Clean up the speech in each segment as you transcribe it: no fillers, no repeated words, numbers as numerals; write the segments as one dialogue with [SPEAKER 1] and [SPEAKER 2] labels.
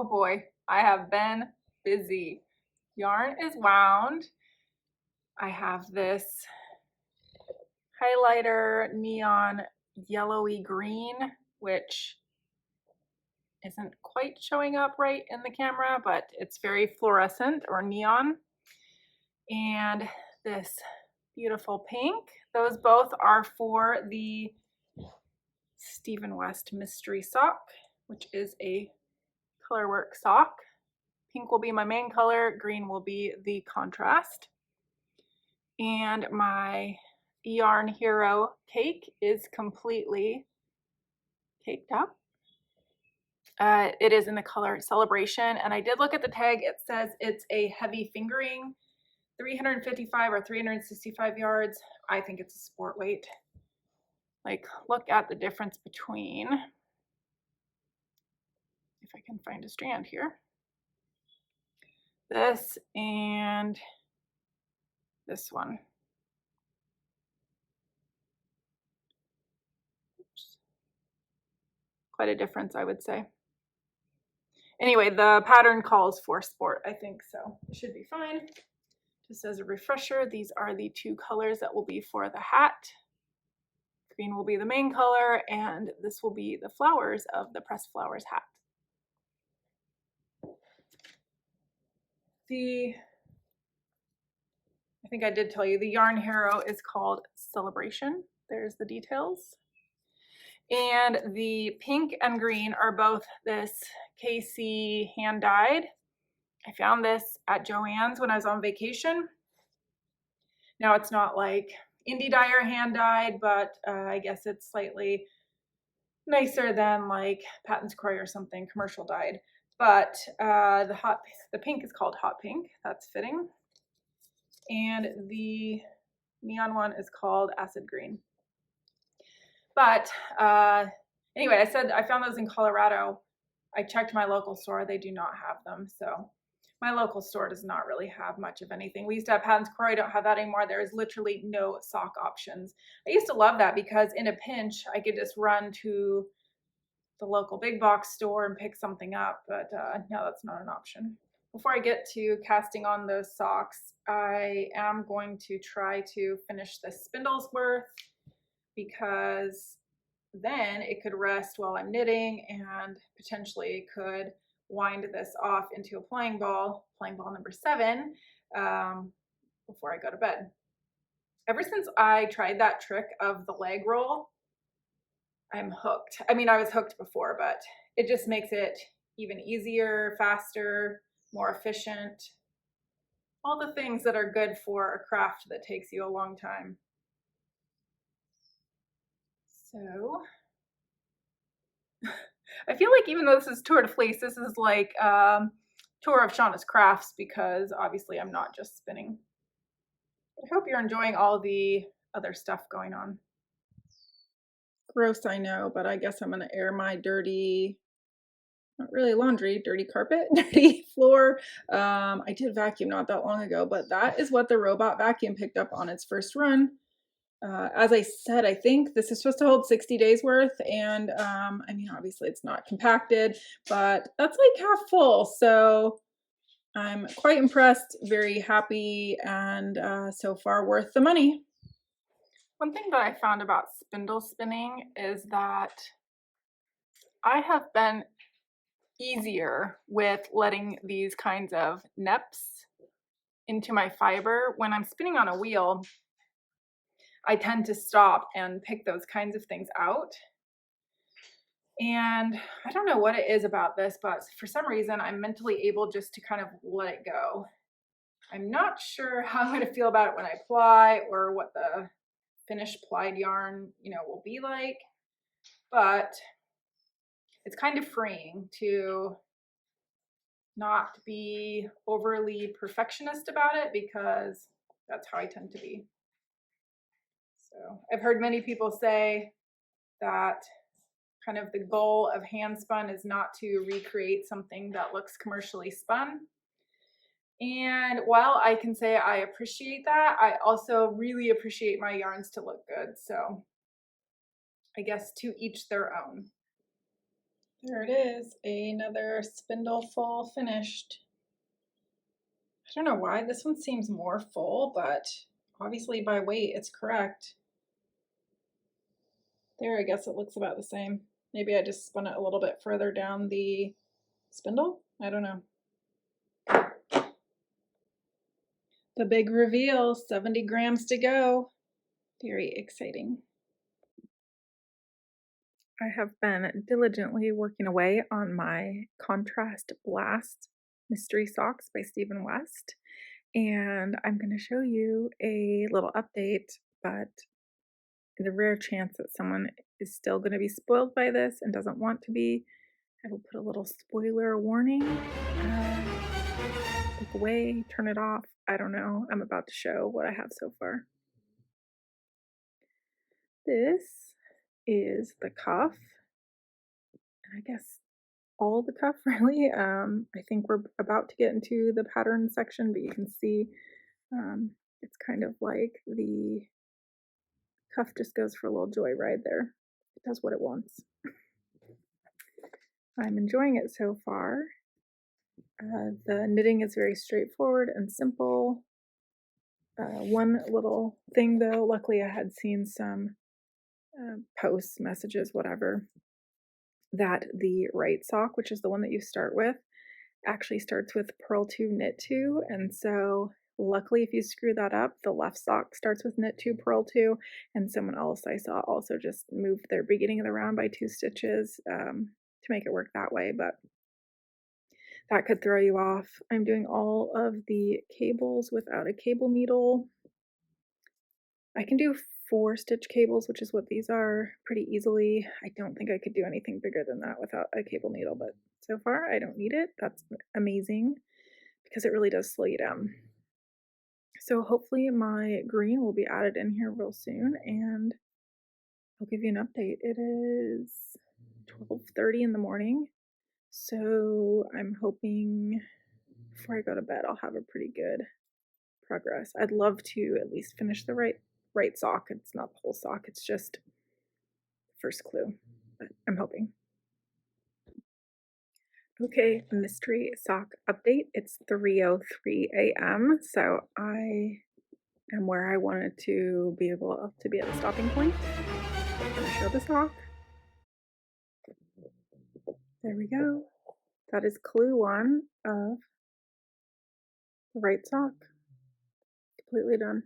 [SPEAKER 1] Oh boy, I have been busy. Yarn is wound. I have this highlighter neon yellowy green, which isn't quite showing up right in the camera, but it's very fluorescent or neon. And this beautiful pink. Those both are for the Stephen West Mystery Sock, which is a colorwork sock. Pink will be my main color, green will be the contrast. And my Yarn Hero cake is completely caked up. It is in the color Celebration, and I did look at the tag. It says it's a heavy fingering, 355 or 365 yards. I think it's a sport weight. Like, look at the difference between, if I can find a strand here, this and this one. Oops. Quite a difference, I would say. Anyway, the pattern calls for sport, I think, so it should be fine. Just as a refresher, these are the two colors that will be for the hat. Green will be the main color, and this will be the flowers of the Pressed Flowers hat. I think I did tell you, the Yarn Hero is called Celebration. There's the details. And the pink and green are both this KC hand dyed. I found this at Joann's when I was on vacation. Now it's not like indie dyer hand dyed, but I guess it's slightly nicer than like Patton's Croy or something commercial dyed. But the pink is called Hot Pink. That's fitting. And the neon one is called Acid Green. But anyway, I said I found those in Colorado. I checked my local store. They do not have them. So my local store does not really have much of anything. We used to have Patton's Croy. I don't have that anymore. There is literally no sock options. I used to love that because in a pinch, I could just run to the local big box store and pick something up. But no, that's not an option. Before I get to casting on those socks, I am going to try to finish the spindles worth, because then it could rest while I'm knitting and potentially could wind this off into a plying ball number 7, before I go to bed. Ever since I tried that trick of the leg roll, I'm hooked. I mean, I was hooked before, but it just makes it even easier, faster, more efficient. All the things that are good for a craft that takes you a long time. So I feel like even though this is Tour De Fleece, this is like tour of Shauna's crafts, because obviously I'm not just spinning. I hope you're enjoying all the other stuff going on. Gross, I know, but I guess I'm going to air my dirty, not really laundry, dirty carpet, dirty floor. I did vacuum not that long ago, but that is what the robot vacuum picked up on its first run. As I said, I think this is supposed to hold 60 days worth, and I mean, obviously it's not compacted, but that's like half full, so I'm quite impressed, very happy, and so far worth the money. One thing that I found about spindle spinning is that I have been easier with letting these kinds of neps into my fiber. When I'm spinning on a wheel, I tend to stop and pick those kinds of things out. And I don't know what it is about this, but for some reason I'm mentally able just to kind of let it go. I'm not sure how I'm going to feel about it when I ply, or what the finished plied yarn, will be like, but it's kind of freeing to not be overly perfectionist about it, because that's how I tend to be. So I've heard many people say that kind of the goal of hand spun is not to recreate something that looks commercially spun. And while I can say I appreciate that, I also really appreciate my yarns to look good. So I guess to each their own. There it is, another spindle full finished. I don't know why this one seems more full, but obviously by weight it's correct. There, I guess it looks about the same. Maybe I just spun it a little bit further down the spindle? I don't know. The big reveal, 70 grams to go. Very exciting. I have been diligently working away on my Contrast Blast Mystery Socks by Stephen West, and I'm going to show you a little update, but in the rare chance that someone is still going to be spoiled by this and doesn't want to be, I will put a little spoiler warning. Look away, turn it off. I don't know. I'm about to show what I have so far. This is the cuff. I guess all the cuff really. I think we're about to get into the pattern section, but you can see it's kind of like the cuff just goes for a little joyride there. It does what it wants. I'm enjoying it so far. The knitting is very straightforward and simple. One little thing though, luckily I had seen some posts, messages, whatever, that the right sock, which is the one that you start with, actually starts with purl 2, knit 2, and so luckily if you screw that up, the left sock starts with knit 2, purl 2, and someone else I saw also just moved their beginning of the round by 2 stitches to make it work that way, but that could throw you off. I'm doing all of the cables without a cable needle. I can do 4-stitch cables, which is what these are, pretty easily. I don't think I could do anything bigger than that without a cable needle, but so far I don't need it. That's amazing because it really does slow you down. So hopefully my green will be added in here real soon and I'll give you an update. It is 12:30 in the morning, so I'm hoping before I go to bed I'll have a pretty good progress. I'd love to at least finish the right sock. It's not the whole sock, it's just the first clue, but I'm hoping. Okay, mystery sock update. It's 3:03 a.m. so I am where I wanted to be able to be at the stopping point. I'm going to show the sock. There we go. That is clue 1 of the right sock. Completely done.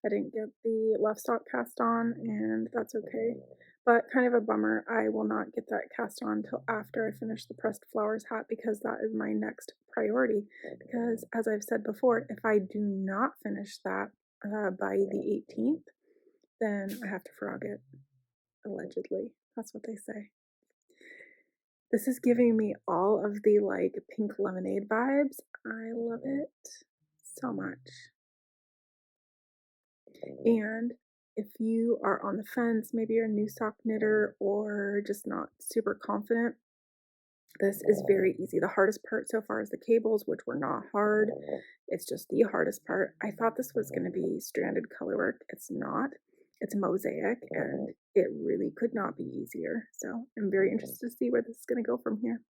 [SPEAKER 1] I didn't get the left sock cast on, and that's okay. But kind of a bummer, I will not get that cast on until after I finish the pressed flowers hat because that is my next priority. Because as I've said before, if I do not finish that by the 18th, then I have to frog it, allegedly. That's what they say. This is giving me all of the like pink lemonade vibes. I love it so much. And if you are on the fence, maybe you're a new sock knitter or just not super confident, this is very easy. The hardest part so far is the cables, which were not hard. It's just the hardest part. I thought this was going to be stranded colorwork. It's not. It's mosaic, and it really could not be easier. So I'm very interested to see where this is going to go from here.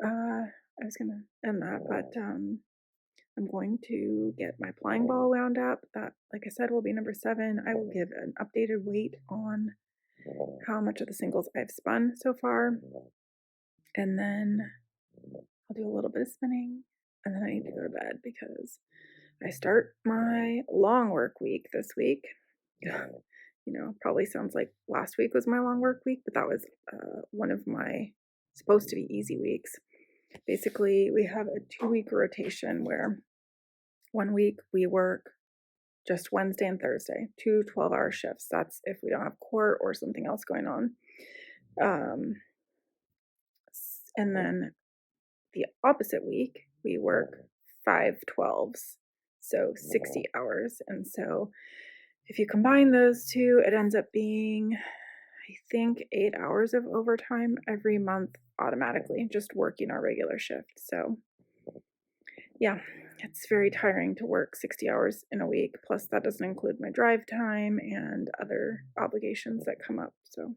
[SPEAKER 1] I was going to end that, but I'm going to get my plying ball wound up. That, like I said, will be number 7. I will give an updated weight on how much of the singles I've spun so far. And then I'll do a little bit of spinning. And then I need to go to bed because I start my long work week this week. You know, probably sounds like last week was my long work week, but that was one of my supposed to be easy weeks. Basically, we have a 2-week rotation where 1 week we work just Wednesday and Thursday, 2 12-hour shifts. That's if we don't have court or something else going on. And then the opposite week, we work 5 12s, so 60 hours. And so if you combine those two, it ends up being, I think, 8 hours of overtime every month automatically, just working our regular shift. So yeah, it's very tiring to work 60 hours in a week. Plus that doesn't include my drive time and other obligations that come up. So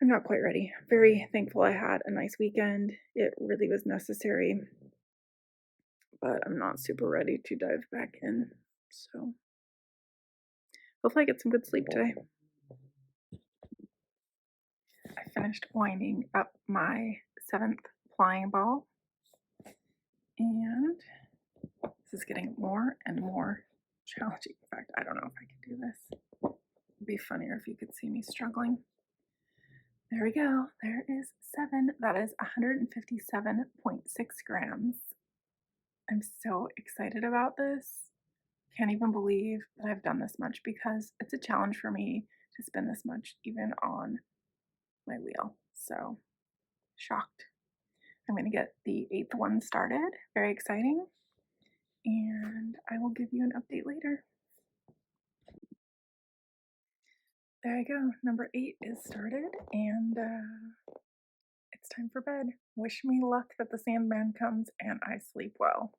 [SPEAKER 1] I'm not quite ready. Very thankful I had a nice weekend. It really was necessary, but I'm not super ready to dive back in. So hopefully I get some good sleep today. I finished winding up my 7th plying ball, and this is getting more and more challenging. In fact, I don't know if I can do this. It'd be funnier if you could see me struggling. There we go. There is 7. That is 157.6 grams. I'm so excited about this. Can't even believe that I've done this much because it's a challenge for me to spin this much even on my wheel. So shocked. I'm going to get the 8th one started. Very exciting. And I will give you an update later. There I go. Number 8 is started, and it's time for bed. Wish me luck that the Sandman comes and I sleep well.